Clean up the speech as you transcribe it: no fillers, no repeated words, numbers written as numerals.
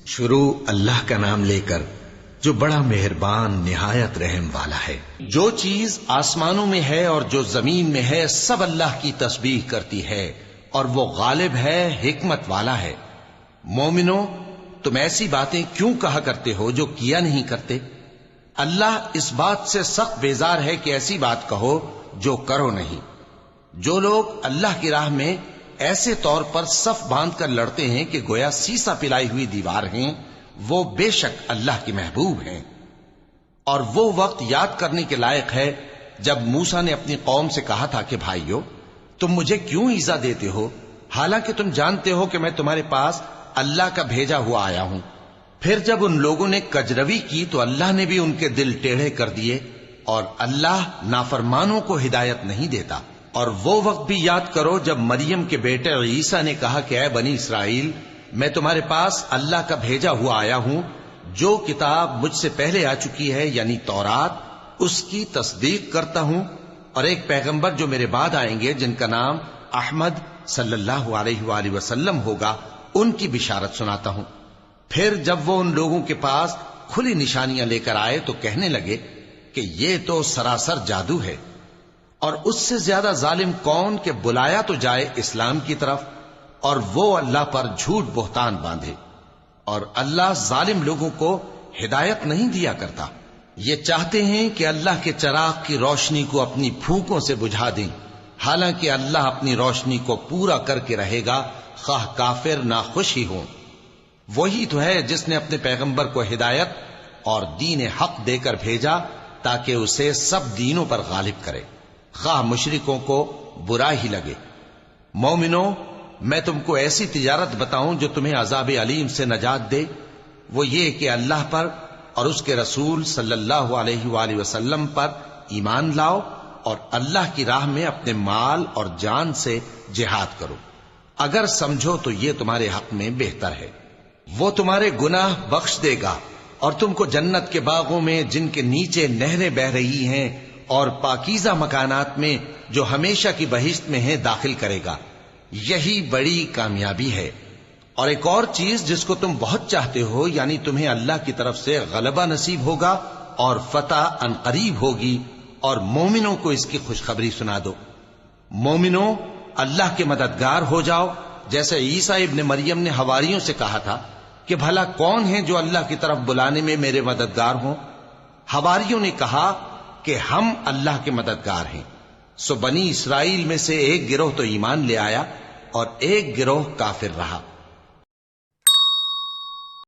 شروع اللہ کا نام لے کر جو بڑا مہربان نہایت رحم والا ہے۔ جو چیز آسمانوں میں ہے اور جو زمین میں ہے سب اللہ کی تسبیح کرتی ہے اور وہ غالب ہے، حکمت والا ہے۔ مومنو، تم ایسی باتیں کیوں کہا کرتے ہو جو کیا نہیں کرتے؟ اللہ اس بات سے سخت بیزار ہے کہ ایسی بات کہو جو کرو نہیں۔ جو لوگ اللہ کی راہ میں ایسے طور پر صف باندھ کر لڑتے ہیں کہ گویا سیسا پلائی ہوئی دیوار ہیں، وہ بے شک اللہ کے محبوب ہیں۔ اور وہ وقت یاد کرنے کے لائق ہے جب موسیٰ نے اپنی قوم سے کہا تھا کہ بھائیو، تم مجھے کیوں ایذا دیتے ہو حالانکہ تم جانتے ہو کہ میں تمہارے پاس اللہ کا بھیجا ہوا آیا ہوں۔ پھر جب ان لوگوں نے کجروی کی تو اللہ نے بھی ان کے دل ٹیڑھے کر دیے، اور اللہ نافرمانوں کو ہدایت نہیں دیتا۔ اور وہ وقت بھی یاد کرو جب مریم کے بیٹے عیسیٰ نے کہا کہ اے بنی اسرائیل، میں تمہارے پاس اللہ کا بھیجا ہوا آیا ہوں، جو کتاب مجھ سے پہلے آ چکی ہے یعنی تورات، اس کی تصدیق کرتا ہوں، اور ایک پیغمبر جو میرے بعد آئیں گے جن کا نام احمد صلی اللہ علیہ وآلہ وسلم ہوگا، ان کی بشارت سناتا ہوں۔ پھر جب وہ ان لوگوں کے پاس کھلی نشانیاں لے کر آئے تو کہنے لگے کہ یہ تو سراسر جادو ہے، اور اس سے زیادہ ظالم کون کہ بلایا تو جائے اسلام کی طرف اور وہ اللہ پر جھوٹ بہتان باندھے۔ اور اللہ ظالم لوگوں کو ہدایت نہیں دیا کرتا۔ یہ چاہتے ہیں کہ اللہ کے چراغ کی روشنی کو اپنی پھونکوں سے بجھا دیں، حالانکہ اللہ اپنی روشنی کو پورا کر کے رہے گا، خواہ کافر ناخوش ہی ہوں۔ وہی تو ہے جس نے اپنے پیغمبر کو ہدایت اور دین حق دے کر بھیجا تاکہ اسے سب دینوں پر غالب کرے، خواہ مشرکوں کو برا ہی لگے۔ مومنو، میں تم کو ایسی تجارت بتاؤں جو تمہیں عذاب علیم سے نجات دے؟ وہ یہ کہ اللہ پر اور اس کے رسول صلی اللہ علیہ وآلہ وسلم پر ایمان لاؤ اور اللہ کی راہ میں اپنے مال اور جان سے جہاد کرو، اگر سمجھو تو یہ تمہارے حق میں بہتر ہے۔ وہ تمہارے گناہ بخش دے گا اور تم کو جنت کے باغوں میں جن کے نیچے نہریں بہ رہی ہیں اور پاکیزہ مکانات میں جو ہمیشہ کی بہشت میں ہیں داخل کرے گا۔ یہی بڑی کامیابی ہے۔ اور ایک اور چیز جس کو تم بہت چاہتے ہو، یعنی تمہیں اللہ کی طرف سے غلبہ نصیب ہوگا اور فتح ان قریب ہوگی، اور مومنوں کو اس کی خوشخبری سنا دو۔ مومنوں، اللہ کے مددگار ہو جاؤ، جیسے عیسیٰ ابن مریم نے حواریوں سے کہا تھا کہ بھلا کون ہے جو اللہ کی طرف بلانے میں میرے مددگار ہوں؟ حواریوں نے کہا کہ ہم اللہ کے مددگار ہیں۔ سو بنی اسرائیل میں سے ایک گروہ تو ایمان لے آیا اور ایک گروہ کافر رہا۔